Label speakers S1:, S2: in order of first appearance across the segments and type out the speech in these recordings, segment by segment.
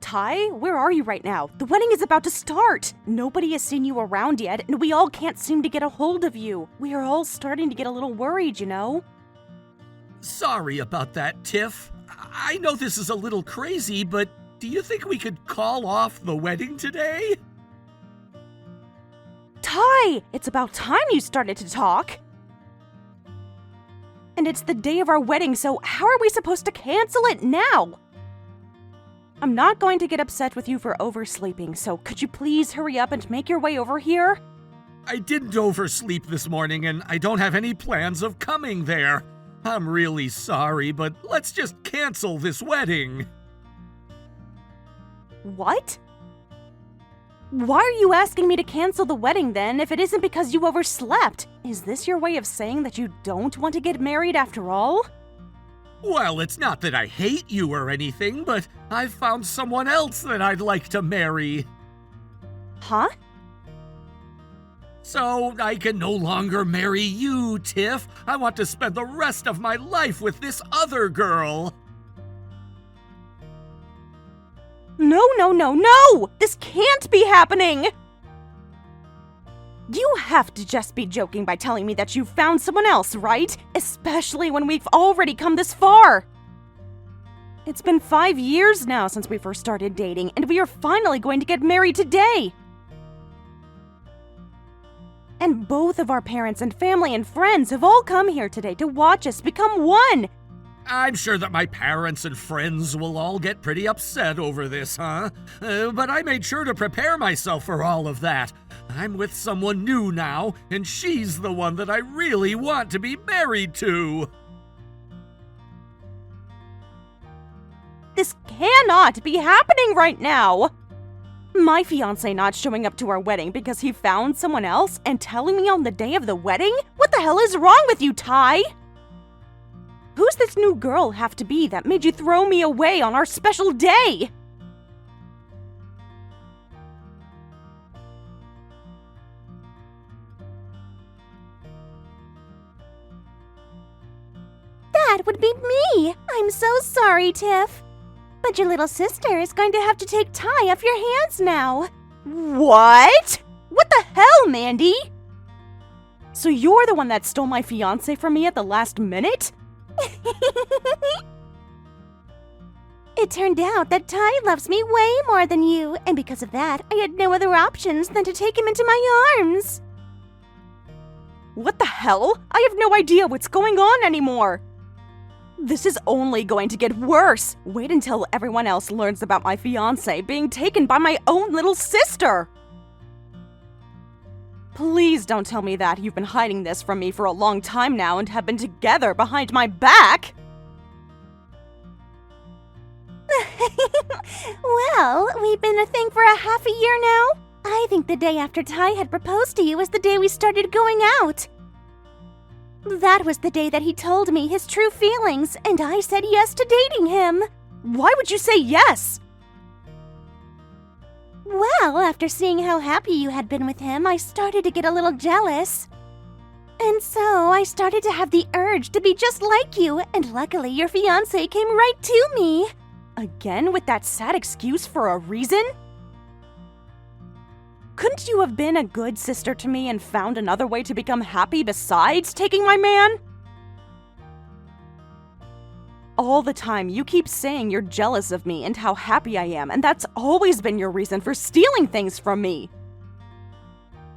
S1: Ty, where are you right now? The wedding is about to start. Nobody has seen you around yet, and we all can't seem to get a hold of you. We are all starting to get a little worried, you know?
S2: Sorry about that, Tiff. I know this is a little crazy, but do you think we could call off the wedding today?
S1: Ty, it's about time you started to talk. And it's the day of our wedding, so how are we supposed to cancel it now? I'm not going to get upset with you for oversleeping, so could you please hurry up and make your way over here?
S2: I didn't oversleep this morning, and I don't have any plans of coming there. I'm really sorry, but let's just cancel this wedding.
S1: What? Why are you asking me to cancel the wedding then if it isn't because you overslept? Is this your way of saying that you don't want to get married after all?
S2: Well, it's not that I hate you or anything, but I've found someone else that I'd like to marry.
S1: Huh?
S2: So I can no longer marry you, Tiff. I want to spend the rest of my life with this other girl.
S1: No! This can't be happening! You have to just be joking by telling me that you found someone else, right? Especially when we've already come this far. It's been 5 years now since we first started dating, and we are finally going to get married today. And both of our parents and family and friends have all come here today to watch us become one.
S2: I'm sure that my parents and friends will all get pretty upset over this, huh? But I made sure to prepare myself for all of that. I'm with someone new now, and she's the one that I really want to be married to.
S1: This cannot be happening right now. My fiancé not showing up to our wedding because he found someone else and telling me on the day of the wedding? What the hell is wrong with you, Ty? Who's this new girl have to be that made you throw me away on our special day? That would be me. I'm so sorry, Tiff. But your little sister is going to have to take Ty off your hands now. What? What the hell, Mandy? So you're the one that stole my fiancé from me at the last minute? It turned out that Ty loves me way more than you, and because of that, I had no other options than to take him into my arms. What the hell? I have no idea what's going on anymore. This is only going to get worse. Wait until everyone else learns about my fiancé being taken by my own little sister. Please don't tell me that you've been hiding this from me for a long time now and have been together behind my back. Well, we've been a thing for a half a year now. I think the day after Ty had proposed to you was the day we started going out. That was the day that he told me his true feelings, and I said yes to dating him. Why would you say yes? Well, after seeing how happy you had been with him, I started to get a little jealous. And so I started to have the urge to be just like you, and luckily your fiancé came right to me. Again with that sad excuse for a reason? Couldn't you have been a good sister to me and found another way to become happy besides taking my man? All the time you keep saying you're jealous of me and how happy I am, and that's always been your reason for stealing things from me.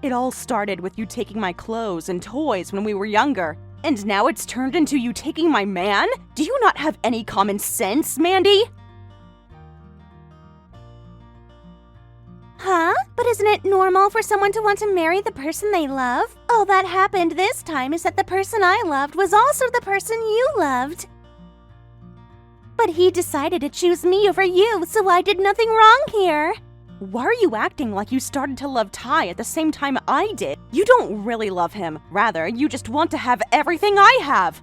S1: It all started with you taking my clothes and toys when we were younger, and now it's turned into you taking my man? Do you not have any common sense, Mandy? Huh? But isn't it normal for someone to want to marry the person they love? All that happened this time is that the person I loved was also the person you loved. But he decided to choose me over you, so I did nothing wrong here. Why are you acting like you started to love Ty at the same time I did? You don't really love him. Rather, you just want to have everything I have.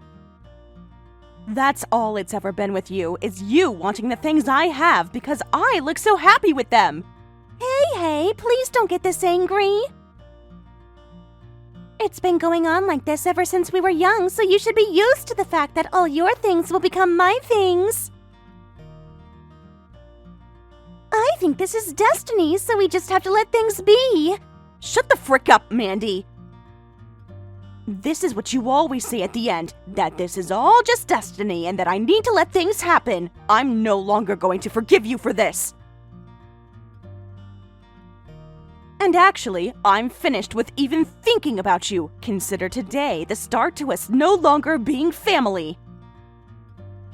S1: That's all it's ever been with you, is you wanting the things I have because I look so happy with them. Hey, please don't get this angry. It's been going on like this ever since we were young, so you should be used to the fact that all your things will become my things. I think this is destiny, so we just have to let things be.
S3: Shut the frick up, Mandy. This is what you always say at the end, that this is all just destiny and that I need to let things happen. I'm no longer going to forgive you for this. And actually, I'm finished with even thinking about you. Consider today the start to us no longer being family.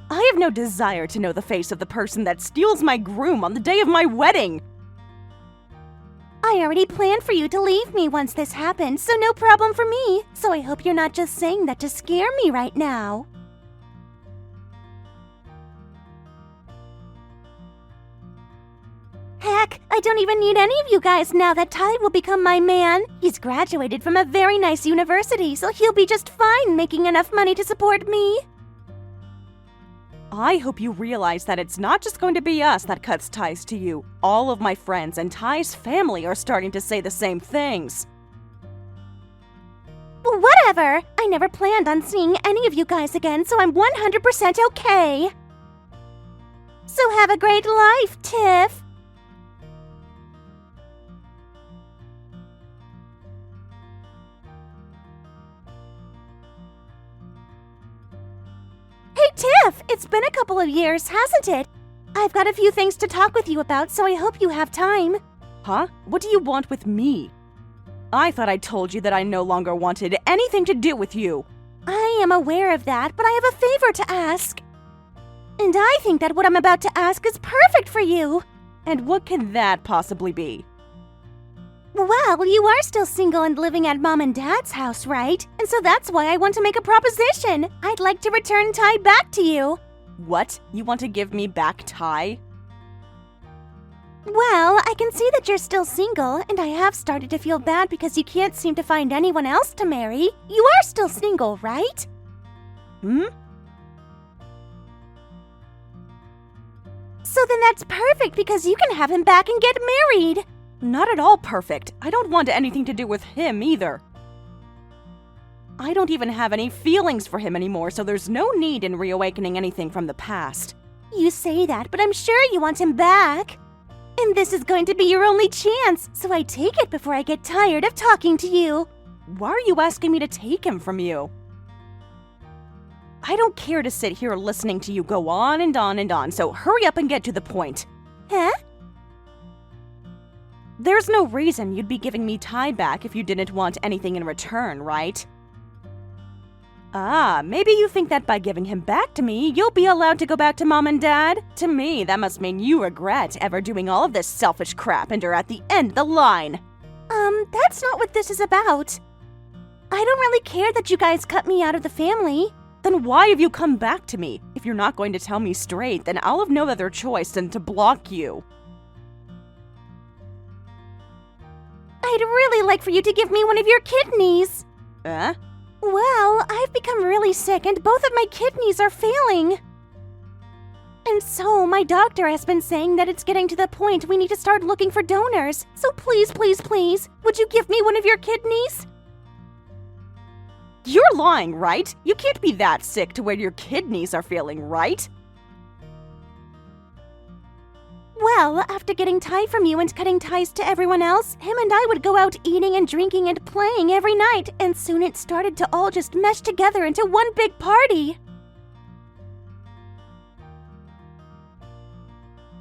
S3: I have no desire to know the face of the person that steals my groom on the day of my wedding.
S1: I already planned for you to leave me once this happened, so no problem for me. So I hope you're not just saying that to scare me right now. Heck, I don't even need any of you guys now that Ty will become my man. He's graduated from a very nice university, so he'll be just fine making enough money to support me.
S3: I hope you realize that it's not just going to be us that cuts ties to you. All of my friends and Ty's family are starting to say the same things.
S1: Well, whatever. I never planned on seeing any of you guys again, so I'm 100% okay. So have a great life, Tiff. Hey, Tiff! It's been a couple of years, hasn't it? I've got a few things to talk with you about, so I hope you have time.
S3: Huh? What do you want with me? I thought I told you that I no longer wanted anything to do with you.
S1: I am aware of that, but I have a favor to ask. And I think that what I'm about to ask is perfect for you.
S3: And what can that possibly be?
S1: Well, you are still single and living at Mom and Dad's house, right? And so that's why I want to make a proposition. I'd like to return Ty back to you.
S3: What? You want to give me back Ty?
S1: Well, I can see that you're still single, and I have started to feel bad because you can't seem to find anyone else to marry. You are still single, right? So then that's perfect because you can have him back and get married.
S3: Not at all perfect. I don't want anything to do with him either. I don't even have any feelings for him anymore, so there's no need in reawakening anything from the past.
S1: You say that, but I'm sure you want him back. And this is going to be your only chance, so I take it before I get tired of talking to you.
S3: Why are you asking me to take him from you? I don't care to sit here listening to you go on and on and on, so hurry up and get to the point.
S1: Huh?
S3: There's no reason you'd be giving me Ty back if you didn't want anything in return, right? Ah, maybe you think that by giving him back to me, you'll be allowed to go back to Mom and Dad? To me, that must mean you regret ever doing all of this selfish crap and are at the end of the line.
S1: That's not what this is about. I don't really care that you guys cut me out of the family.
S3: Then why have you come back to me? If you're not going to tell me straight, then I'll have no other choice than to block you.
S1: I'd really like for you to give me one of your kidneys. Well, I've become really sick and both of my kidneys are failing. And so my doctor has been saying that it's getting to the point we need to start looking for donors. So please, please, please, would you give me one of your kidneys?
S3: You're lying, right? You can't be that sick to where your kidneys are failing, right?
S1: Well, after getting Ty from you and cutting ties to everyone else, him and I would go out eating and drinking and playing every night, and soon it started to all just mesh together into one big party.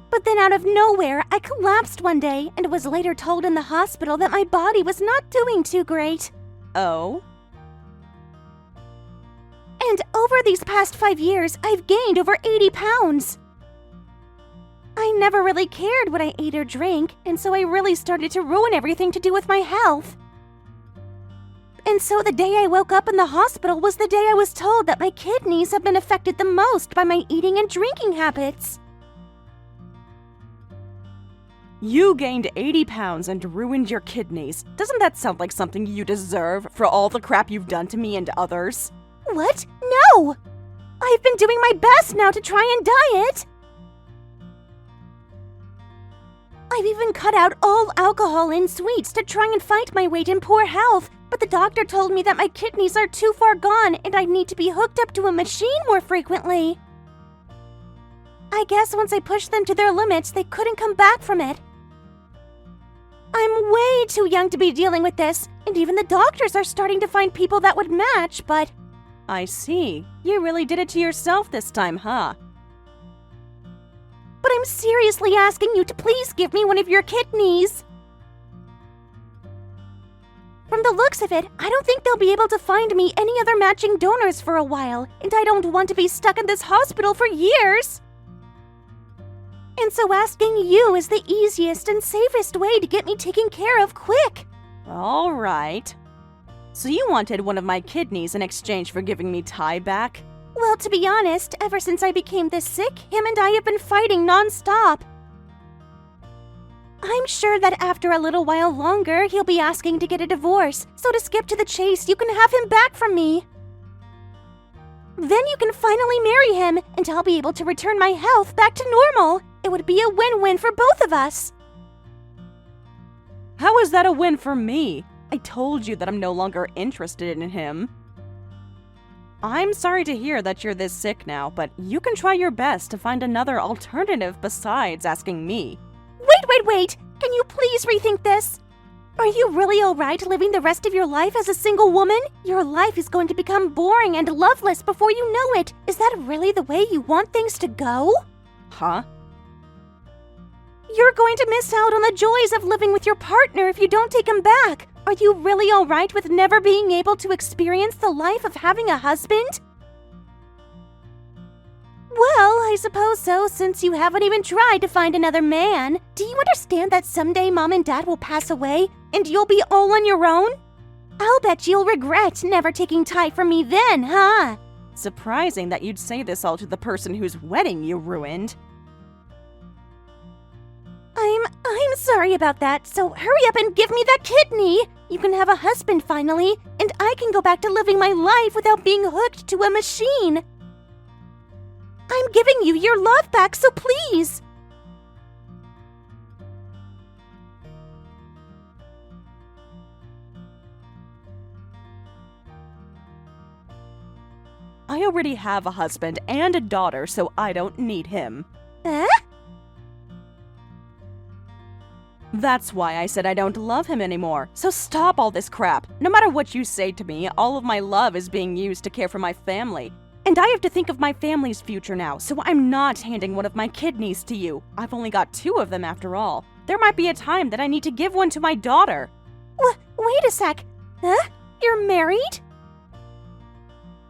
S1: But then out of nowhere, I collapsed one day and was later told in the hospital that my body was not doing too great.
S3: Oh?
S1: And over these past 5 years, I've gained over 80 pounds. I never really cared what I ate or drank, and so I really started to ruin everything to do with my health. And so the day I woke up in the hospital was the day I was told that my kidneys have been affected the most by my eating and drinking habits.
S3: You gained 80 pounds and ruined your kidneys. Doesn't that sound like something you deserve for all the crap you've done to me and others?
S1: What? No! I've been doing my best now to try and diet. I've even cut out all alcohol and sweets to try and fight my weight in poor health, but the doctor told me that my kidneys are too far gone and I need to be hooked up to a machine more frequently. I guess once I pushed them to their limits, they couldn't come back from it. I'm way too young to be dealing with this, and even the doctors are starting to find people that would match, but...
S3: I see. You really did it to yourself this time, huh?
S1: But I'm seriously asking you to please give me one of your kidneys. From the looks of it, I don't think they'll be able to find me any other matching donors for a while, and I don't want to be stuck in this hospital for years. And so asking you is the easiest and safest way to get me taken care of quick.
S3: All right. So you wanted one of my kidneys in exchange for giving me Ty back?
S1: Well, to be honest, ever since I became this sick, him and I have been fighting non-stop. I'm sure that after a little while longer, he'll be asking to get a divorce, so to skip to the chase, you can have him back from me. Then you can finally marry him, and I'll be able to return my health back to normal. It would be a win-win for both of us.
S3: How is that a win for me? I told you that I'm no longer interested in him. I'm sorry to hear that you're this sick now, but you can try your best to find another alternative besides asking me.
S1: Wait! Can you please rethink this? Are you really alright living the rest of your life as a single woman? Your life is going to become boring and loveless before you know it. Is that really the way you want things to go?
S3: Huh?
S1: You're going to miss out on the joys of living with your partner if you don't take him back. Are you really alright with never being able to experience the life of having a husband? Well, I suppose so, since you haven't even tried to find another man. Do you understand that someday Mom and Dad will pass away, and you'll be all on your own? I'll bet you'll regret never taking Ty from me then, huh?
S3: Surprising that you'd say this all to the person whose wedding you ruined.
S1: I'm sorry about that, so hurry up and give me that kidney! You can have a husband finally, and I can go back to living my life without being hooked to a machine. I'm giving you your love back, so please!
S3: I already have a husband and a daughter, so I don't need him.
S1: Eh?
S3: That's why I said I don't love him anymore. So stop all this crap. No matter what you say to me, all of my love is being used to care for my family. And I have to think of my family's future now, so I'm not handing one of my kidneys to you. I've only got 2 of them after all. There might be a time that I need to give one to my daughter.
S1: Wait a sec. Huh? You're married?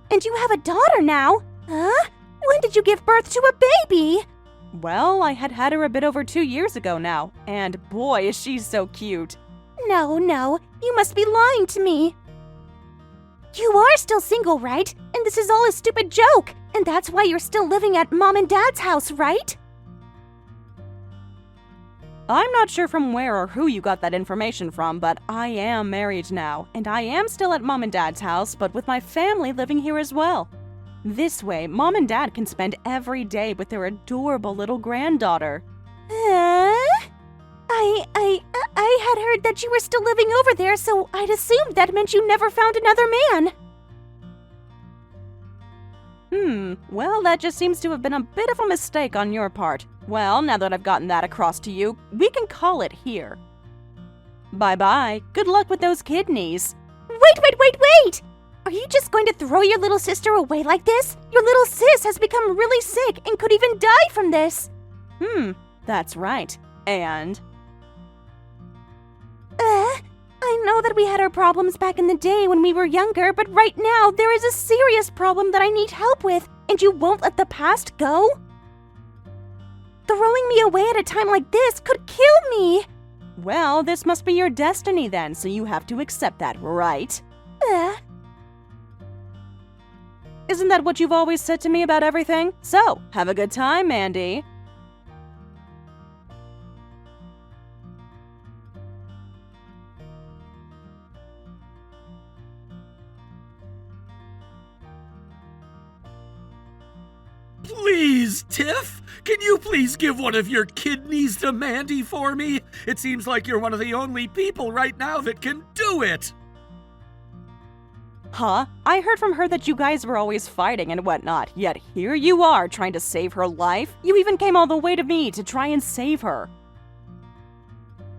S1: And you have a daughter now? Huh? When did you give birth to a baby?
S3: Well, I had her a bit over 2 years ago now, and boy, is she so cute.
S1: No, you must be lying to me. You are still single, right? And this is all a stupid joke, and that's why you're still living at Mom and Dad's house, right?
S3: I'm not sure from where or who you got that information from, but I am married now, and I am still at Mom and Dad's house, but with my family living here as well. This way, Mom and Dad can spend every day with their adorable little granddaughter.
S1: I had heard that you were still living over there, so I'd assumed that meant you never found another man.
S3: Well, that just seems to have been a bit of a mistake on your part. Well, now that I've gotten that across to you, we can call it here. Bye-bye. Good luck with those kidneys.
S1: Wait! Are you just going to throw your little sister away like this? Your little sis has become really sick and could even die from this.
S3: That's right. And?
S1: I know that we had our problems back in the day when we were younger, but right now there is a serious problem that I need help with, and you won't let the past go? Throwing me away at a time like this could kill me.
S3: Well, this must be your destiny then, so you have to accept that, right? Isn't that what you've always said to me about everything? So, have a good time, Mandy.
S2: Please, Tiff, can you please give one of your kidneys to Mandy for me? It seems like you're one of the only people right now that can do it.
S3: Huh? I heard from her that you guys were always fighting and whatnot, yet here you are trying to save her life? You even came all the way to me to try and save her.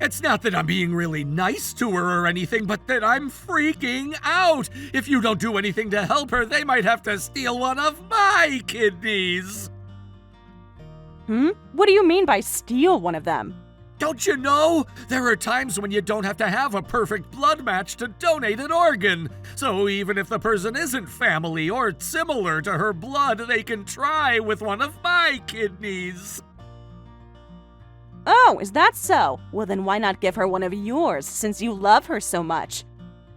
S2: It's not that I'm being really nice to her or anything, but that I'm freaking out. If you don't do anything to help her, they might have to steal one of my kidneys.
S3: What do you mean by steal one of them?
S2: Don't you know? There are times when you don't have to have a perfect blood match to donate an organ. So even if the person isn't family or similar to her blood, they can try with one of my kidneys.
S3: Oh, is that so? Well, then why not give her one of yours, since you love her so much?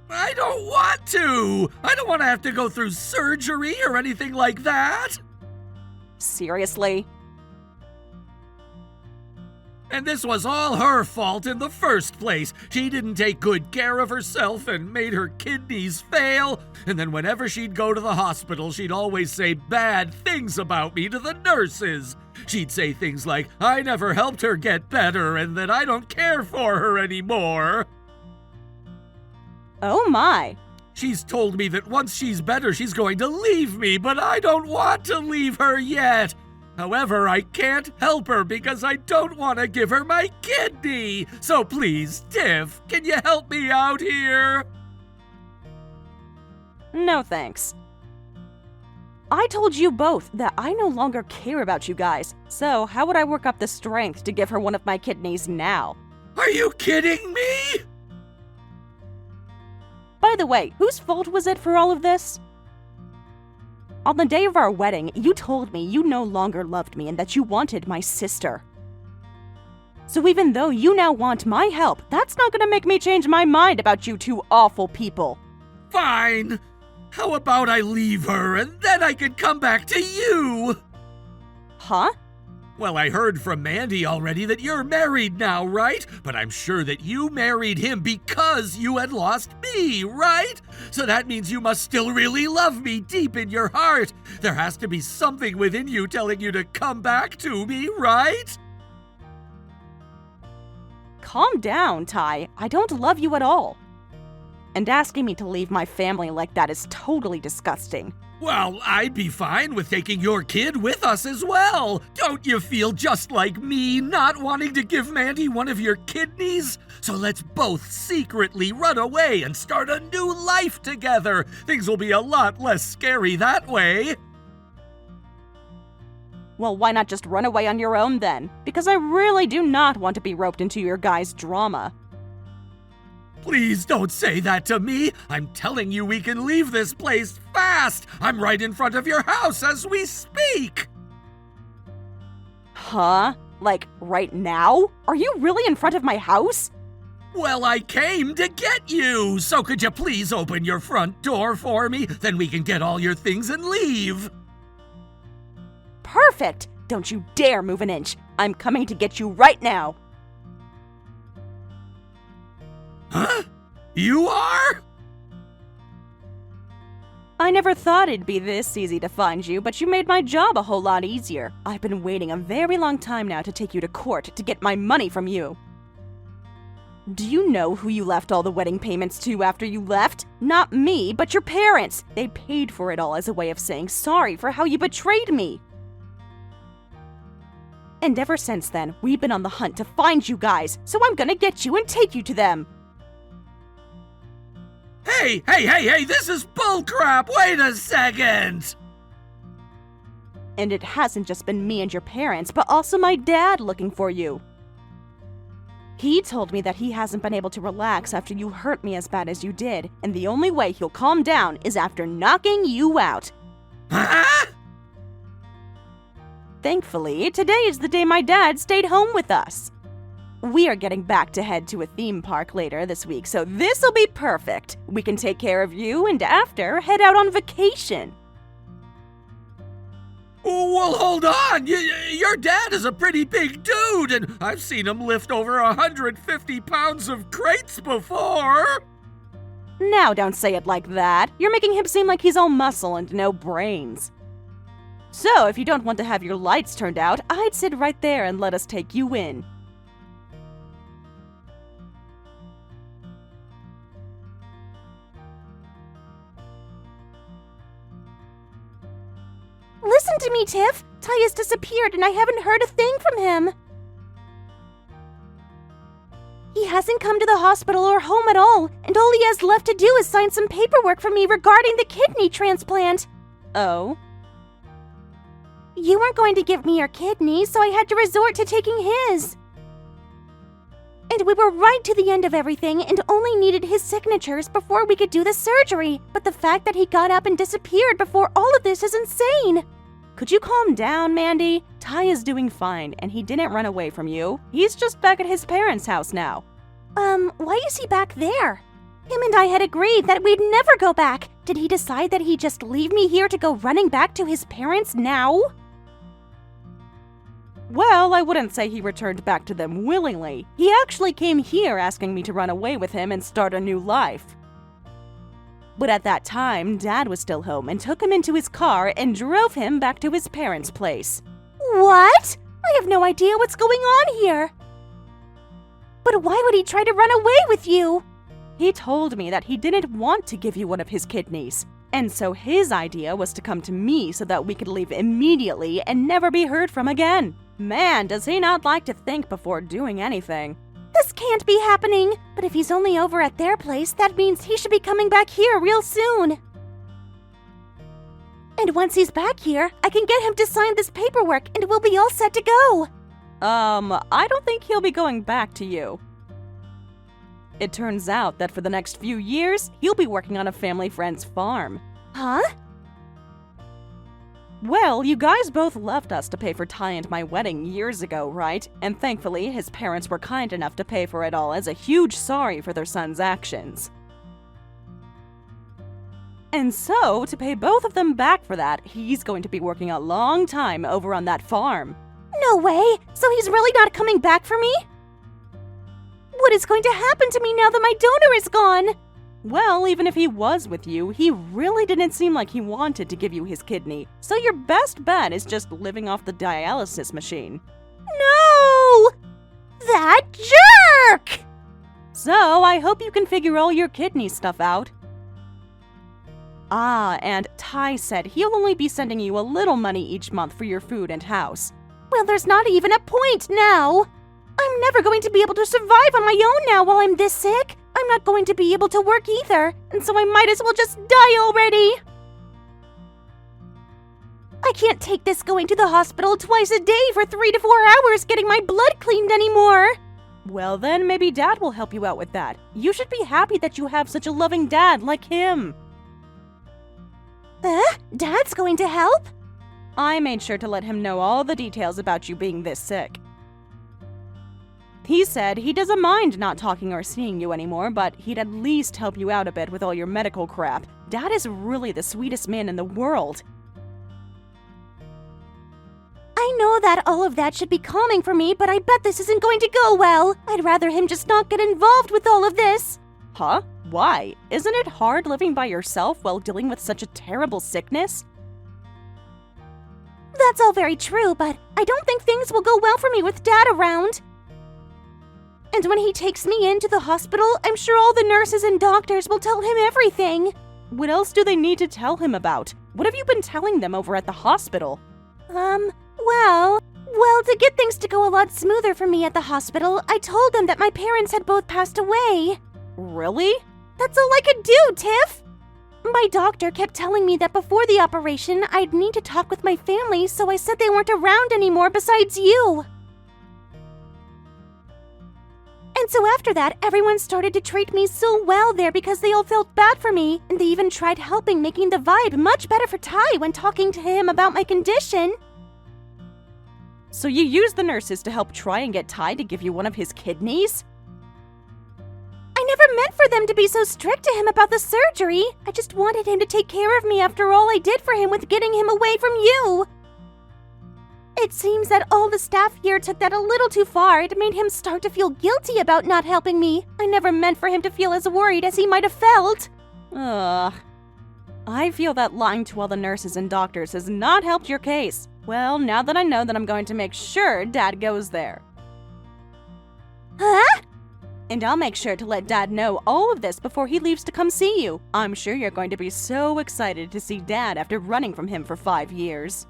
S2: I don't want to! I don't want to have to go through surgery or anything like that!
S3: Seriously?
S2: And this was all her fault in the first place. She didn't take good care of herself and made her kidneys fail. And then whenever she'd go to the hospital, she'd always say bad things about me to the nurses. She'd say things like, I never helped her get better and that I don't care for her anymore.
S3: Oh my.
S2: She's told me that once she's better, she's going to leave me, but I don't want to leave her yet. However, I can't help her because I don't want to give her my kidney. So please, Tiff, can you help me out here?
S3: No thanks. I told you both that I no longer care about you guys, so how would I work up the strength to give her one of my kidneys now?
S2: Are you kidding me?
S3: By the way, whose fault was it for all of this? On the day of our wedding, you told me you no longer loved me and that you wanted my sister. So even though you now want my help, that's not gonna make me change my mind about you two awful people.
S2: Fine. How about I leave her and then I can come back to you?
S3: Huh?
S2: Well, I heard from Mandy already that you're married now, right? But I'm sure that you married him because you had lost me, right? So that means you must still really love me deep in your heart. There has to be something within you telling you to come back to me, right?
S3: Calm down, Ty. I don't love you at all. And asking me to leave my family like that is totally disgusting.
S2: Well, I'd be fine with taking your kid with us as well. Don't you feel just like me, not wanting to give Mandy one of your kidneys? So let's both secretly run away and start a new life together. Things will be a lot less scary that way.
S3: Well, why not just run away on your own then? Because I really do not want to be roped into your guys' drama.
S2: Please don't say that to me. I'm telling you we can leave this place fast. I'm right in front of your house as we speak.
S3: Huh? Like, right now? Are you really in front of my house?
S2: Well, I came to get you. So could you please open your front door for me? Then we can get all your things and leave.
S3: Perfect! Don't you dare move an inch. I'm coming to get you right now.
S2: Huh? You are?
S3: I never thought it'd be this easy to find you, but you made my job a whole lot easier. I've been waiting a very long time now to take you to court to get my money from you. Do you know who you left all the wedding payments to after you left? Not me, but your parents. They paid for it all as a way of saying sorry for how you betrayed me. And ever since then, we've been on the hunt to find you guys, so I'm gonna get you and take you to them.
S2: Hey, this is bullcrap! Wait a second!
S3: And it hasn't just been me and your parents, but also my dad looking for you. He told me that he hasn't been able to relax after you hurt me as bad as you did, and the only way he'll calm down is after knocking you out.
S2: Huh?
S3: Thankfully, today is the day my dad stayed home with us. We are getting back to head to a theme park later this week, so this'll be perfect. We can take care of you and after head out on vacation.
S2: Well, hold on. Your dad is a pretty big dude, and I've seen him lift over 150 pounds of crates before.
S3: Now don't say it like that. You're making him seem like he's all muscle and no brains. So, if you don't want to have your lights turned out, I'd sit right there and let us take you in.
S1: me, Tiff. Ty has disappeared and I haven't heard a thing from him. He hasn't come to the hospital or home at all, and all he has left to do is sign some paperwork for me regarding the kidney transplant.
S3: Oh?
S1: You weren't going to give me your kidney, so I had to resort to taking his. And we were right to the end of everything and only needed his signatures before we could do the surgery. But the fact that he got up and disappeared before all of this is insane.
S3: Could you calm down, Mandy? Ty is doing fine, and he didn't run away from you. He's just back at his parents' house now.
S1: Why is he back there? Him and I had agreed that we'd never go back. Did he decide that he'd just leave me here to go running back to his parents now?
S3: Well, I wouldn't say he returned back to them willingly. He actually came here asking me to run away with him and start a new life. But at that time, Dad was still home and took him into his car and drove him back to his parents' place.
S1: What? I have no idea what's going on here. But why would he try to run away with you?
S3: He told me that he didn't want to give you one of his kidneys. And so his idea was to come to me so that we could leave immediately and never be heard from again. Man, does he not like to think before doing anything.
S1: This can't be happening. But if he's only over at their place, that means he should be coming back here real soon. And once he's back here, I can get him to sign this paperwork and we'll be all set to go.
S3: I don't think he'll be going back to you. It turns out that for the next few years, he'll be working on a family friend's farm.
S1: Huh?
S3: Well, you guys both left us to pay for Ty and my wedding years ago, right? And thankfully, his parents were kind enough to pay for it all as a huge sorry for their son's actions. And so, to pay both of them back for that, he's going to be working a long time over on that farm.
S1: No way! So he's really not coming back for me? What is going to happen to me now that my donor is gone?
S3: Well, even if he was with you, he really didn't seem like he wanted to give you his kidney. So your best bet is just living off the dialysis machine.
S1: No! That jerk!
S3: So I hope you can figure all your kidney stuff out. Ah, and Ty said he'll only be sending you a little money each month for your food and house.
S1: Well, there's not even a point now. I'm never going to be able to survive on my own now while I'm this sick. I'm not going to be able to work either, and so I might as well just die already. I can't take this going to the hospital twice a day for 3 to 4 hours getting my blood cleaned anymore.
S3: Well, then maybe Dad will help you out with that. You should be happy that you have such a loving dad like him.
S1: Dad's going to help?
S3: I made sure to let him know all the details about you being this sick. He said he doesn't mind not talking or seeing you anymore, but he'd at least help you out a bit with all your medical crap. Dad is really the sweetest man in the world.
S1: I know that all of that should be calming for me, but I bet this isn't going to go well. I'd rather him just not get involved with all of this.
S3: Huh? Why? Isn't it hard living by yourself while dealing with such a terrible sickness?
S1: That's all very true, but I don't think things will go well for me with Dad around. And when he takes me into the hospital, I'm sure all the nurses and doctors will tell him everything.
S3: What else do they need to tell him about? What have you been telling them over at the hospital?
S1: Well, to get things to go a lot smoother for me at the hospital, I told them that my parents had both passed away.
S3: Really?
S1: That's all I could do, Tiff! My doctor kept telling me that before the operation, I'd need to talk with my family, so I said they weren't around anymore besides you. And so after that, everyone started to treat me so well there because they all felt bad for me, and they even tried helping making the vibe much better for Ty when talking to him about my condition.
S3: So you used the nurses to help try and get Ty to give you one of his kidneys?
S1: I never meant for them to be so strict to him about the surgery. I just wanted him to take care of me after all I did for him with getting him away from you. It seems that all the staff here took that a little too far. It made him start to feel guilty about not helping me. I never meant for him to feel as worried as he might have felt.
S3: Ugh. I feel that lying to all the nurses and doctors has not helped your case. Well, now that I know that I'm going to make sure Dad goes there.
S1: Huh?
S3: And I'll make sure to let Dad know all of this before he leaves to come see you. I'm sure you're going to be so excited to see Dad after running from him for 5 years.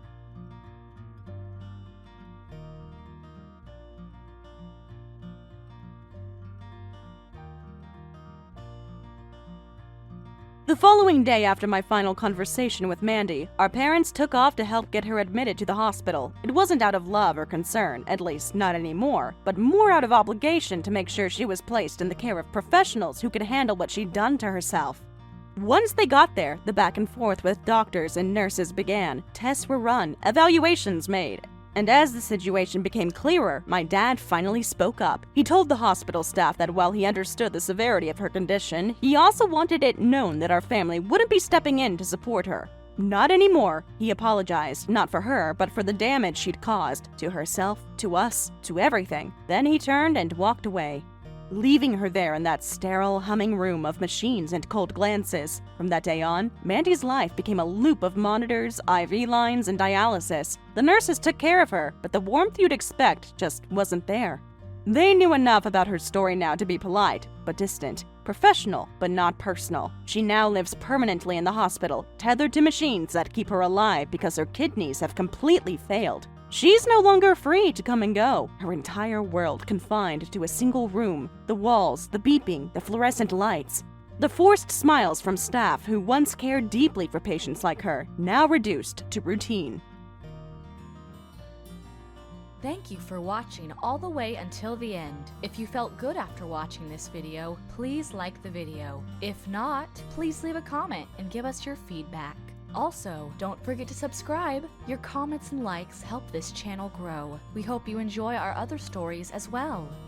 S3: The following day after my final conversation with Mandy, our parents took off to help get her admitted to the hospital. It wasn't out of love or concern, at least not anymore, but more out of obligation to make sure she was placed in the care of professionals who could handle what she'd done to herself. Once they got there, the back and forth with doctors and nurses began. Tests were run, evaluations made. And as the situation became clearer, my dad finally spoke up. He told the hospital staff that while he understood the severity of her condition, he also wanted it known that our family wouldn't be stepping in to support her. Not anymore. He apologized, not for her, but for the damage she'd caused to herself, to us, to everything. Then he turned and walked away, leaving her there in that sterile, humming room of machines and cold glances. From that day on, Mandy's life became a loop of monitors, IV lines, and dialysis. The nurses took care of her, but the warmth you'd expect just wasn't there. They knew enough about her story now to be polite, but distant. Professional, but not personal. She now lives permanently in the hospital, tethered to machines that keep her alive because her kidneys have completely failed. She's no longer free to come and go, her entire world confined to a single room, the walls, the beeping, the fluorescent lights. The forced smiles from staff who once cared deeply for patients like her, now reduced to routine.
S4: Thank you for watching all the way until the end. If you felt good after watching this video, please like the video. If not, please leave a comment and give us your feedback. Also, don't forget to subscribe. Your comments and likes help this channel grow. We hope you enjoy our other stories as well.